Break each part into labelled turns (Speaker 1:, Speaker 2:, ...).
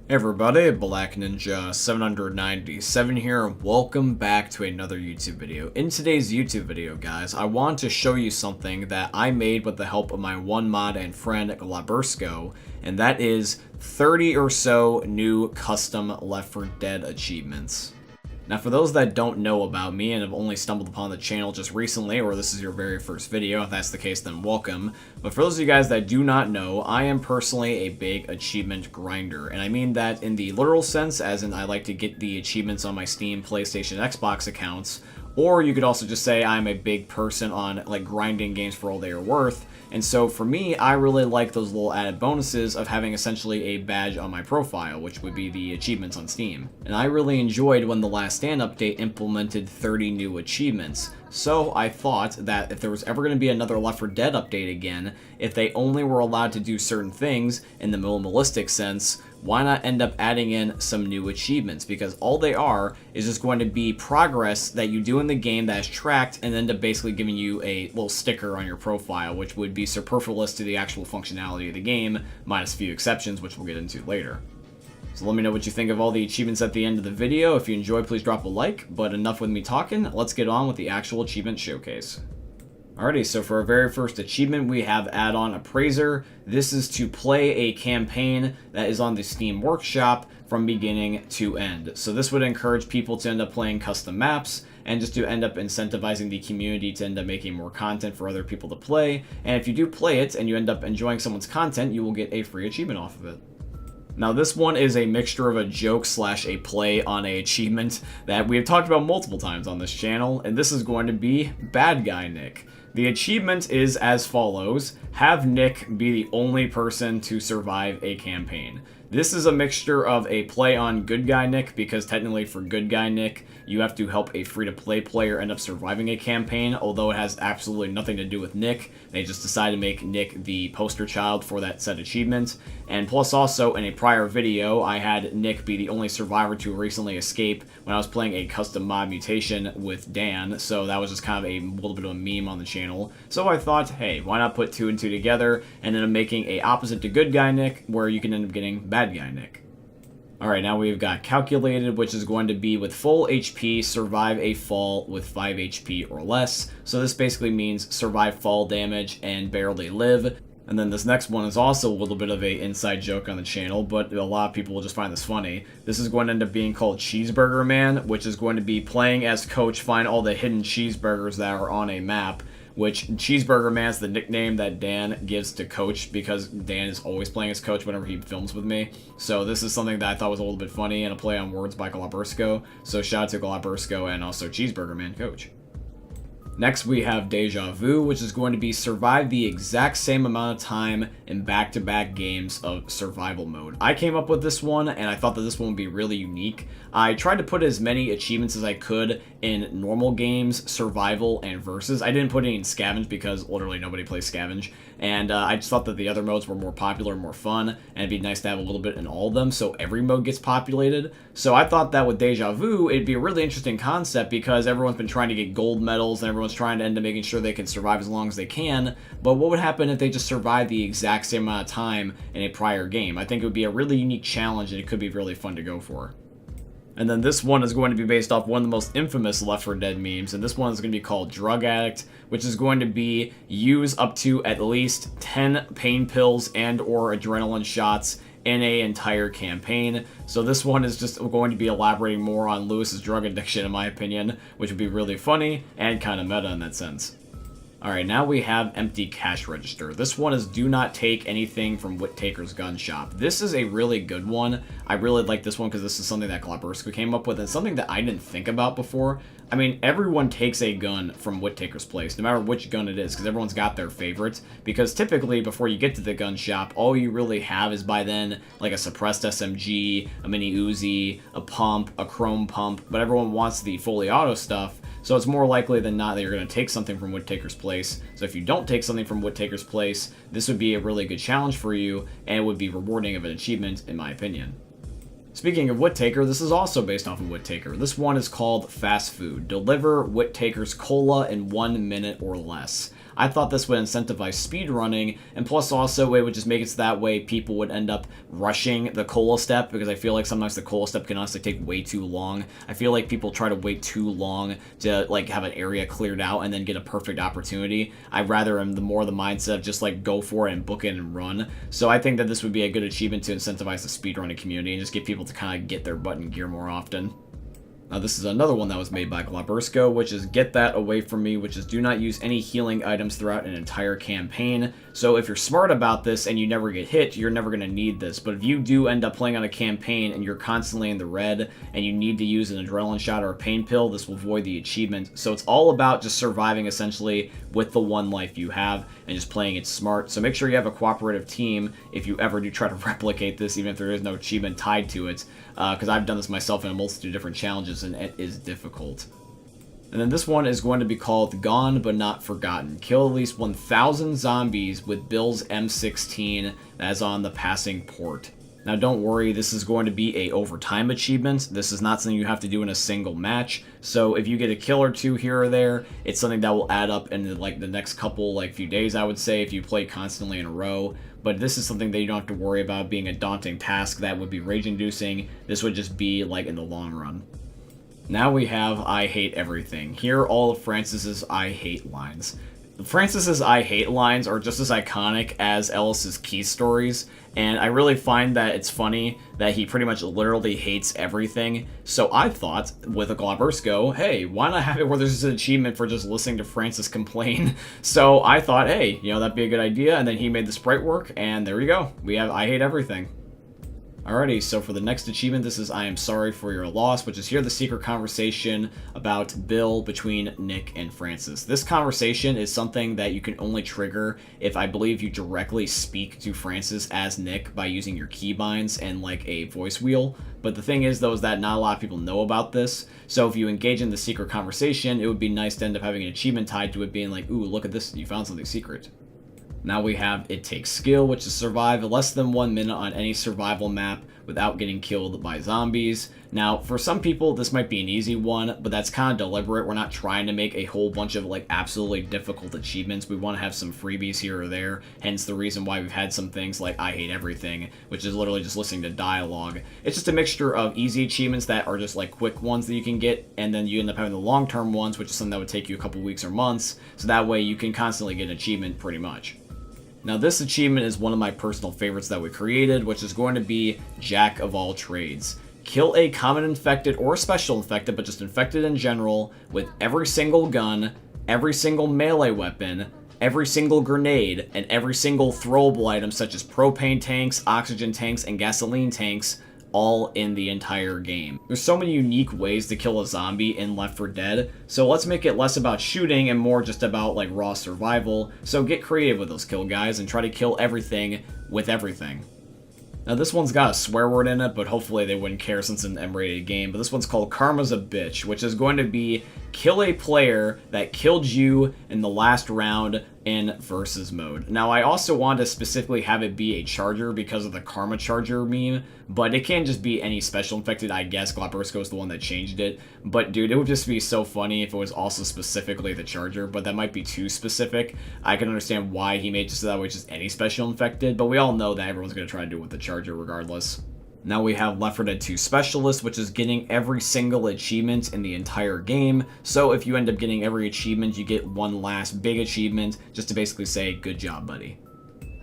Speaker 1: Hey everybody, Black Ninja 797 here, and welcome back to another YouTube video. In today's YouTube video, guys, I want to show you something that I made with the help of my one mod and friend, Glabersko, and that is 30 or so new custom Left 4 Dead achievements. Now, for those that don't know about me and have only stumbled upon the channel just recently, or this is your very first video, if that's the case, then welcome. But for those of you guys that do not know, I am personally a big achievement grinder. And I mean that in the literal sense, as in I like to get the achievements on my Steam, PlayStation, Xbox accounts. Or you could also just say I'm a big person on like grinding games for all they are worth. And so for me, I really like those little added bonuses of having essentially a badge on my profile, which would be the achievements on Steam. And I really enjoyed when the Last Stand update implemented 30 new achievements. So I thought that if there was ever going to be another Left 4 Dead update again, if they only were allowed to do certain things in the minimalistic sense, why not end up adding in some new achievements? Because all they are is just going to be progress that you do in the game that is tracked and end up basically giving you a little sticker on your profile, which would be superfluous to the actual functionality of the game, minus a few exceptions, which we'll get into later. So let me know what you think of all the achievements at the end of the video. If you enjoyed, please drop a like, but enough with me talking, let's get on with the actual achievement showcase. Alrighty, so for our very first achievement, we have Add-on Appraiser. This is to play a campaign that is on the Steam Workshop from beginning to end. So this would encourage people to end up playing custom maps and just to end up incentivizing the community to end up making more content for other people to play. And if you do play it and you end up enjoying someone's content, you will get a free achievement off of it. Now this one is a mixture of a joke slash a play on a achievement that we have talked about multiple times on this channel, and this is going to be Bad Guy Nick. The achievement is as follows: have Nick be the only person to survive a campaign. This is a mixture of a play on Good Guy Nick, because technically for Good Guy Nick, you have to help a free-to-play player end up surviving a campaign, although it has absolutely nothing to do with Nick. They just decided to make Nick the poster child for that said achievement. And plus also, in a prior video, I had Nick be the only survivor to recently escape when I was playing a custom mod mutation with Dan, so that was just kind of a little bit of a meme on the channel. So I thought, hey, why not put two and two together and end up making a opposite to Good Guy Nick, where you can end up getting Bad Guy Nick. Alright, now we've got Calculated, which is going to be with full HP, survive a fall with 5 HP or less. So this basically means survive fall damage and barely live. And then this next one is also a little bit of a inside joke on the channel, but a lot of people will just find this funny. This is going to end up being called Cheeseburger Man, which is going to be playing as Coach, find all the hidden cheeseburgers that are on a map. Which Cheeseburger Man is the nickname that Dan gives to Coach, because Dan is always playing as Coach whenever he films with me. So this is something that I thought was a little bit funny and a play on words by Glabersko. So shout out to Glabersko and also Cheeseburger Man Coach. Next, we have Deja Vu, which is going to be survive the exact same amount of time in back-to-back games of survival mode. I came up with this one, and I thought that this one would be really unique. I tried to put as many achievements as I could in normal games, survival, and versus. I didn't put any in scavenge because literally nobody plays scavenge, and I just thought that the other modes were more popular and more fun, and it'd be nice to have a little bit in all of them, so every mode gets populated. So I thought that with Deja Vu, it'd be a really interesting concept, because everyone's been trying to get gold medals, and everyone's trying to end up making sure they can survive as long as they can, but what would happen if they just survived the exact same amount of time in a prior game? I think it would be a really unique challenge, and it could be really fun to go for. And then this one is going to be based off one of the most infamous Left 4 Dead memes, and this one is going to be called Drug Addict, which is going to be use up to at least 10 pain pills and or adrenaline shots in a entire campaign. So this one is just going to be elaborating more on Lewis's drug addiction, in my opinion, which would be really funny and kind of meta in that sense. Alright, now we have Empty Cash Register. This one is do not take anything from Whittaker's gun shop. This is a really good one. I really like this one because this is something that Glabersko came up with and something that I didn't think about before. I mean, everyone takes a gun from Whittaker's place, no matter which gun it is, because everyone's got their favorite. Because typically, before you get to the gun shop, all you really have is by then, like a suppressed SMG, a mini Uzi, a pump, a chrome pump, but everyone wants the fully auto stuff. So it's more likely than not that you're going to take something from Whittaker's place. So if you don't take something from Whittaker's place, this would be a really good challenge for you, and it would be rewarding of an achievement, in my opinion. Speaking of Whittaker, this is also based off of Whittaker. This one is called Fast Food. Deliver Whittaker's cola in 1 minute or less. I thought this would incentivize speedrunning, and plus also it would just make it so that way people would end up rushing the cola step, because I feel like sometimes the cola step can honestly take way too long. I feel like people try to wait too long to like have an area cleared out and then get a perfect opportunity. I'd rather am the more the mindset of just like go for it and book it and run. So I think that this would be a good achievement to incentivize the speedrunning community and just get people to kind of get their butt in gear more often. Now this is another one that was made by Glabersko, which is Get That Away From Me, which is do not use any healing items throughout an entire campaign. So if you're smart about this and you never get hit, you're never going to need this. But if you do end up playing on a campaign and you're constantly in the red and you need to use an adrenaline shot or a pain pill, this will void the achievement. So it's all about just surviving essentially with the one life you have and just playing it smart. So make sure you have a cooperative team if you ever do try to replicate this, even if there is no achievement tied to it. Because I've done this myself in a multitude of different challenges and it is difficult. And then this one is going to be called Gone But Not Forgotten. Kill at least 1,000 zombies with Bill's M16 as on the passing port. Now don't worry, this is going to be a overtime achievement. This is not something you have to do in a single match. So if you get a kill or two here or there, it's something that will add up in like the next couple few days, I would say, if you play constantly in a row. But this is something that you don't have to worry about being a daunting task that would be rage-inducing. This would just be like in the long run. Now we have I Hate Everything. Here are all of Francis's I Hate lines. Francis's I Hate lines are just as iconic as Ellis's Key stories, and I really find that it's funny that he pretty much literally hates everything. So I thought, with a Glabersko, hey, why not have it where there's an achievement for just listening to Francis complain? So I thought, hey, that'd be a good idea, and then he made the sprite work, and there you go. We have I Hate Everything. Alrighty, so for the next achievement, this is I Am Sorry For Your Loss, which is hear the secret conversation about Bill between Nick and Francis. This conversation is something that you can only trigger if I believe you directly speak to Francis as Nick by using your keybinds and like a voice wheel. But the thing is, though, is that not a lot of people know about this. So if you engage in the secret conversation, it would be nice to end up having an achievement tied to it being like, ooh, look at this, you found something secret. Now we have It Takes Skill, which is survive less than 1 minute on any survival map without getting killed by zombies. Now, for some people, this might be an easy one, but that's kind of deliberate. We're not trying to make a whole bunch of absolutely difficult achievements. We want to have some freebies here or there, hence the reason why we've had some things like I Hate Everything, which is literally just listening to dialogue. It's just a mixture of easy achievements that are just quick ones that you can get, and then you end up having the long-term ones, which is something that would take you a couple weeks or months, so that way you can constantly get an achievement pretty much. Now this achievement is one of my personal favorites that we created, which is going to be Jack of All Trades. Kill a common infected or special infected, but just infected in general, with every single gun, every single melee weapon, every single grenade, and every single throwable item such as propane tanks, oxygen tanks, and gasoline tanks, all in the entire game. There's so many unique ways to kill a zombie in Left 4 Dead, so let's make it less about shooting and more just about raw survival. So get creative with those kill guys and try to kill everything with everything. Now this one's got a swear word in it, but hopefully they wouldn't care since it's an M-rated game. But this one's called Karma's a Bitch, which is going to be kill a player that killed you in the last round in versus mode. Now I also wanted to specifically have it be a charger because of the Karma Charger meme, but it can't just be any special infected. I guess Glabersko is the one that changed it. But dude, it would just be so funny if it was also specifically the charger, but that might be too specific. I can understand why he made it so that way it's just any special infected, but we all know that everyone's going to try to do it with the charger regardless. Now we have Left 4 Dead 2 Specialist, which is getting every single achievement in the entire game. So if you end up getting every achievement, you get one last big achievement, just to basically say, good job, buddy.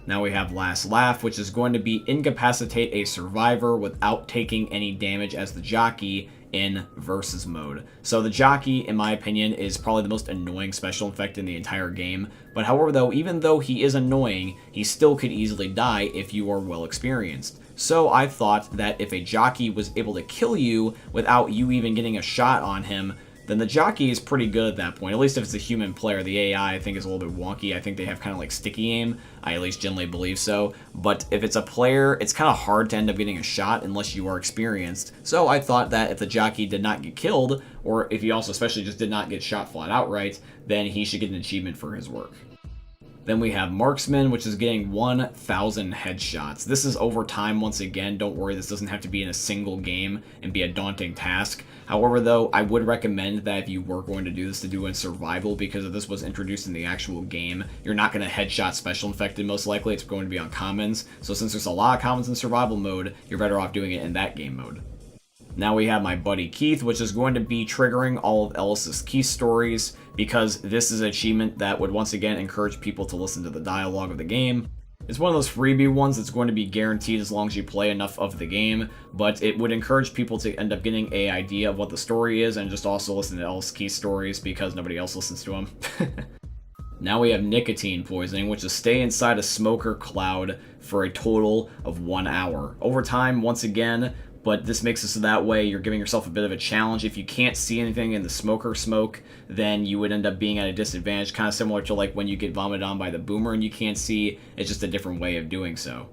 Speaker 1: Now we have Last Laugh, which is going to be incapacitate a survivor without taking any damage as the jockey in versus mode. So the jockey, in my opinion, is probably the most annoying special infected in the entire game. But however, though, even though he is annoying, he still could easily die if you are well experienced. So I thought that if a jockey was able to kill you without you even getting a shot on him, then the jockey is pretty good at that point. At least if it's a human player. The AI, I think, is a little bit wonky. I think they have kind of sticky aim. I at least generally believe so. But if it's a player, it's kind of hard to end up getting a shot unless you are experienced. So I thought that if the jockey did not get killed, or if he also especially just did not get shot flat outright, then he should get an achievement for his work. Then we have Marksman, which is getting 1,000 headshots. This is over time once again. Don't worry, this doesn't have to be in a single game and be a daunting task. However, though, I would recommend that if you were going to do this, to do it in survival, because if this was introduced in the actual game, you're not going to headshot special infected most likely. It's going to be on commons. So since there's a lot of commons in survival mode, you're better off doing it in that game mode. Now we have my buddy Keith, which is going to be triggering all of Ellis's Keith stories, because this is an achievement that would once again encourage people to listen to the dialogue of the game. It's one of those freebie ones that's going to be guaranteed as long as you play enough of the game, but it would encourage people to end up getting an idea of what the story is and just also listen to Ellis Keith stories because nobody else listens to them. Now we have nicotine poisoning, which is stay inside a smoker cloud for a total of 1 hour. Over time, once again, but this makes it so that way you're giving yourself a bit of a challenge. If you can't see anything in the smoker smoke, then you would end up being at a disadvantage, kind of similar to like when you get vomited on by the boomer and you can't see. It's just a different way of doing so.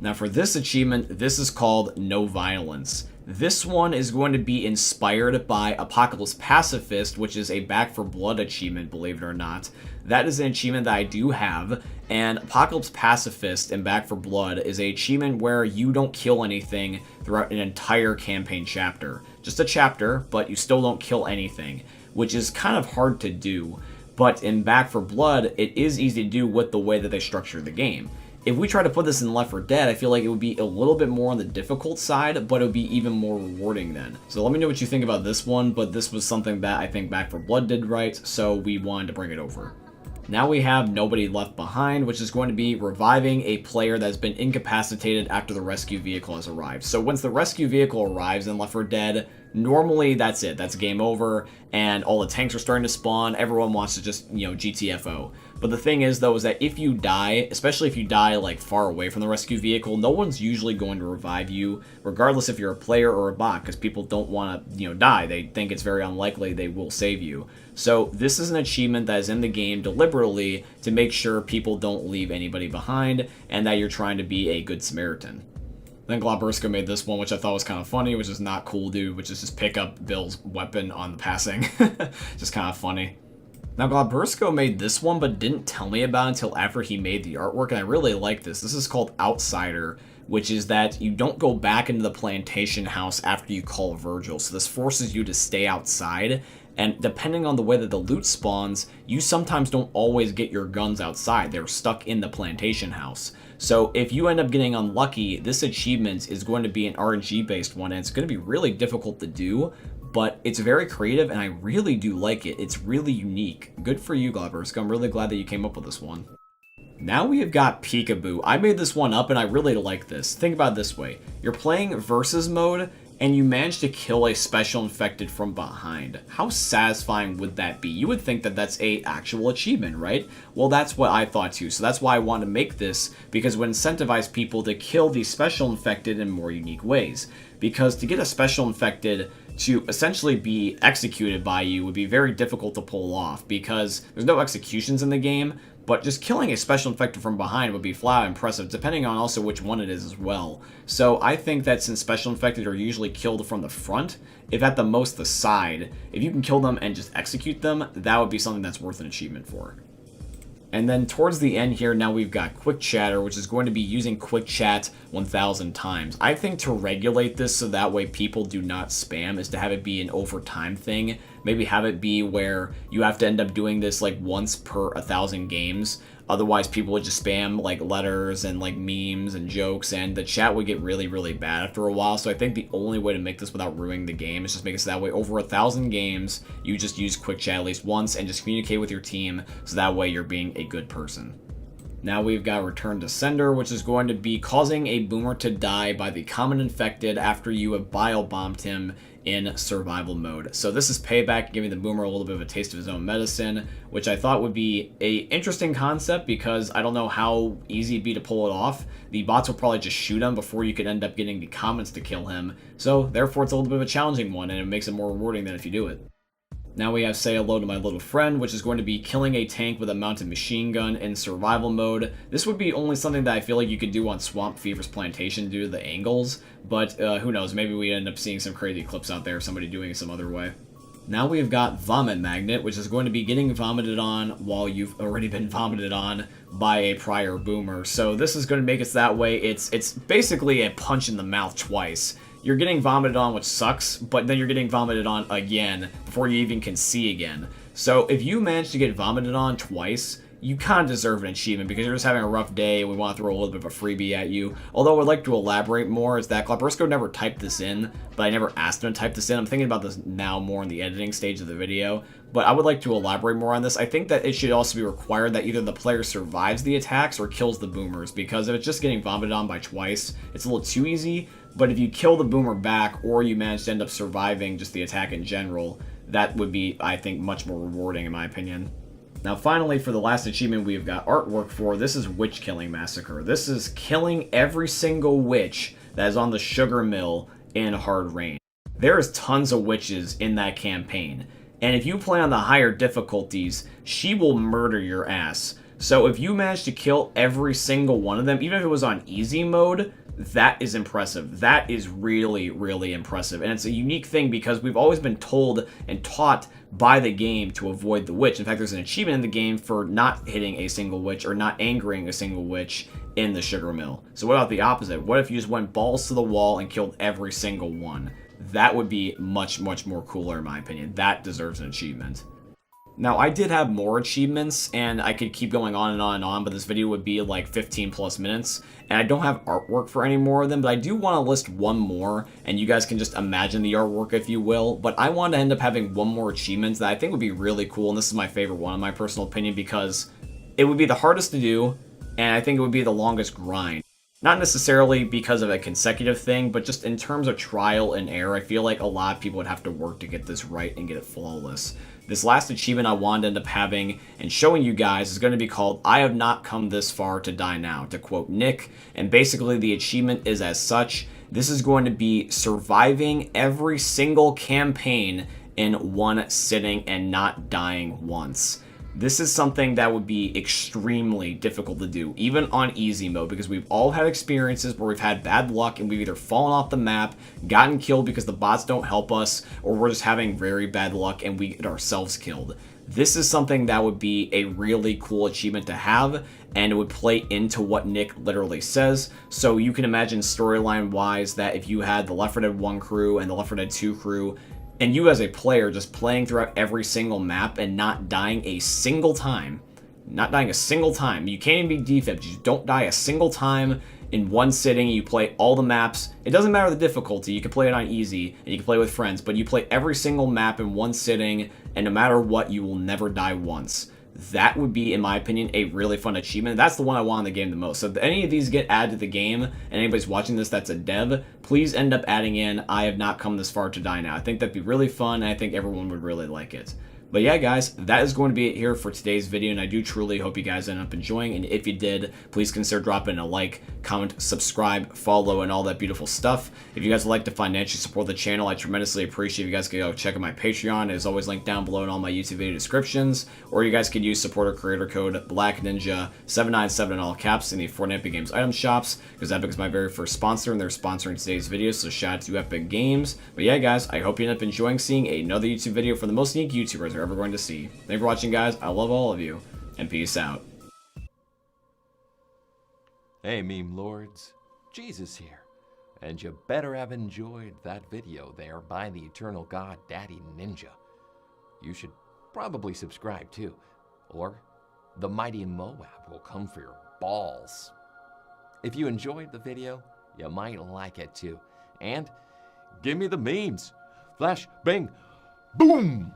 Speaker 1: Now for this achievement, this is called No Violence. This one is going to be inspired by Apocalypse Pacifist, which is a Back for Blood achievement, believe it or not. That is an achievement that I do have, and Apocalypse Pacifist and Back for Blood is an achievement where you don't kill anything throughout an entire campaign chapter. Just a chapter, but you still don't kill anything, which is kind of hard to do. But in Back for Blood, it is easy to do with the way that they structure the game. If we try to put this in Left 4 Dead, I feel like it would be a little bit more on the difficult side, but it would be even more rewarding then. So let me know what you think about this one, but this was something that I think Back 4 Blood did right, so we wanted to bring it over. Now we have Nobody Left Behind, which is going to be reviving a player that has been incapacitated after the rescue vehicle has arrived. So once the rescue vehicle arrives in Left 4 Dead, normally that's it. That's game over, and all the tanks are starting to spawn. Everyone wants to just, GTFO. But the thing is, though, is that if you die, especially if you die, like, far away from the rescue vehicle, no one's usually going to revive you, regardless if you're a player or a bot, because people don't want to, die. They think it's very unlikely they will save you. So this is an achievement that is in the game deliberately to make sure people don't leave anybody behind, and that you're trying to be a good Samaritan. Then Globbersko made this one, which I thought was kind of funny, which is not cool, dude, which is just pick up Bill's weapon on the passing. Just kind of funny. Now, Globbersko made this one, but didn't tell me about it until after he made the artwork, and I really like this. This is called Outsider, which is that you don't go back into the plantation house after you call Virgil. So this forces you to stay outside, and depending on the way that the loot spawns, you sometimes don't always get your guns outside. They're stuck in the plantation house. So if you end up getting unlucky, this achievement is going to be an RNG-based one, and it's going to be really difficult to do, but it's very creative, and I really do like it. It's really unique. Good for you, Globbersko. I'm really glad that you came up with this one. Now we have got Peekaboo. I made this one up, and I really like this. Think about it this way. You're playing versus mode, and you manage to kill a special infected from behind. How satisfying would that be? You would think that that's a actual achievement, right? Well, that's what I thought too. So that's why I want to make this, because it would incentivize people to kill these special infected in more unique ways. Because to get a special infected to essentially be executed by you would be very difficult to pull off, because there's no executions in the game, but just killing a special infected from behind would be flat impressive, depending on also which one it is as well. So I think that since special infected are usually killed from the front, if at the most the side, if you can kill them and just execute them, that would be something that's worth an achievement for. And then towards the end here, now we've got Quick Chatter, which is going to be using Quick Chat 1,000 times. I think to regulate this so that way people do not spam is to have it be an over time thing. Maybe have it be where you have to end up doing this like once per 1,000 games. Otherwise, people would just spam like letters and like memes and jokes, and the chat would get really, really bad after a while. So I think the only way to make this without ruining the game is just make it so that way over 1,000 games, you just use Quick Chat at least once and just communicate with your team, so that way you're being a good person. Now we've got Return to Sender, which is going to be causing a boomer to die by the common infected after you have bio-bombed him in survival mode. So this is payback, giving the boomer a little bit of a taste of his own medicine, which I thought would be a interesting concept, because I don't know how easy it'd be to pull it off. The bots will probably just shoot him before you could end up getting the comments to kill him. So therefore it's a little bit of a challenging one, and it makes it more rewarding than if you do it. Now we have Say Hello to My Little Friend, which is going to be killing a tank with a mounted machine gun in survival mode. This would be only something that I feel like you could do on Swamp Fever's plantation due to the angles, but who knows, maybe we end up seeing some crazy clips out there of somebody doing it some other way. Now we've got Vomit Magnet, which is going to be getting vomited on while you've already been vomited on by a prior boomer. So this is going to make it that way. It's basically a punch in the mouth twice. You're getting vomited on, which sucks, but then you're getting vomited on again before you even can see again. So if you manage to get vomited on twice, you kind of deserve an achievement because you're just having a rough day and we want to throw a little bit of a freebie at you. Although I would like to elaborate more is that Glabrisco never typed this in, but I never asked him to type this in. I'm thinking about this now more in the editing stage of the video, but I would like to elaborate more on this. I think that it should also be required that either the player survives the attacks or kills the boomers, because if it's just getting vomited on by twice, it's a little too easy. But if you kill the boomer back or you manage to end up surviving just the attack in general, that would be, I think, much more rewarding in my opinion. Now finally, for the last achievement we've got artwork for, this is Witch Killing Massacre. This is killing every single witch that is on the sugar mill in Hard Rain. There is tons of witches in that campaign, and if you play on the higher difficulties, she will murder your ass. So if you manage to kill every single one of them, even if it was on easy mode, that is impressive. That is really, really impressive. And it's a unique thing because we've always been told and taught by the game to avoid the witch. In fact, there's an achievement in the game for not hitting a single witch or not angering a single witch in the sugar mill. So what about the opposite? What if you just went balls to the wall and killed every single one? That would be much, much more cooler in my opinion. That deserves an achievement. Now, I did have more achievements, and I could keep going on and on and on, but this video would be like 15 plus minutes, and I don't have artwork for any more of them, but I do want to list one more, and you guys can just imagine the artwork if you will, but I want to end up having one more achievement that I think would be really cool, and this is my favorite one in my personal opinion, because it would be the hardest to do, and I think it would be the longest grind. Not necessarily because of a consecutive thing, but just in terms of trial and error, I feel like a lot of people would have to work to get this right and get it flawless. This last achievement I wanted to end up having and showing you guys is going to be called I Have Not Come This Far to Die Now, to quote Nick, and basically the achievement is as such. This is going to be surviving every single campaign in one sitting and not dying once. This is something that would be extremely difficult to do, even on easy mode, because we've all had experiences where we've had bad luck and we've either fallen off the map, gotten killed because the bots don't help us, or we're just having very bad luck and we get ourselves killed. This is something that would be a really cool achievement to have, and it would play into what Nick literally says. So you can imagine storyline-wise that if you had the Left 4 Dead 1 crew and the Left 4 Dead 2 crew, and you as a player just playing throughout every single map and not dying a single time. Not dying a single time. You can't even be defib. You don't die a single time in one sitting. You play all the maps. It doesn't matter the difficulty. You can play it on easy and you can play with friends. But you play every single map in one sitting, and no matter what, you will never die once. That would be, in my opinion, a really fun achievement. That's the one I want in the game the most. So if any of these get added to the game, and anybody's watching this that's a dev, please end up adding in I Have Not Come This Far to Die Now. I think that'd be really fun, and I think everyone would really like it. But yeah, guys, that is going to be it here for today's video, and I do truly hope you guys end up enjoying, and if you did, please consider dropping a like, comment, subscribe, follow, and all that beautiful stuff. If you guys would like to financially support the channel, I tremendously appreciate if you guys could go check out my Patreon. It is always linked down below in all my YouTube video descriptions, or you guys could use supporter creator code BlackNinja797 in all caps in the Fortnite Epic Games item shops, because Epic is my very first sponsor, and they're sponsoring today's video, so shout out to Epic Games. But yeah, guys, I hope you end up enjoying seeing another YouTube video from the most unique YouTubers you're ever going to see. Thank you for watching, guys. I love all of you, and peace out.
Speaker 2: Hey, meme lords, Jesus here, and you better have enjoyed that video there by the eternal god Daddy Ninja. You should probably subscribe too, or the mighty Moab will come for your balls. If you enjoyed the video, you might like it too, and give me the memes. Flash, bang, boom!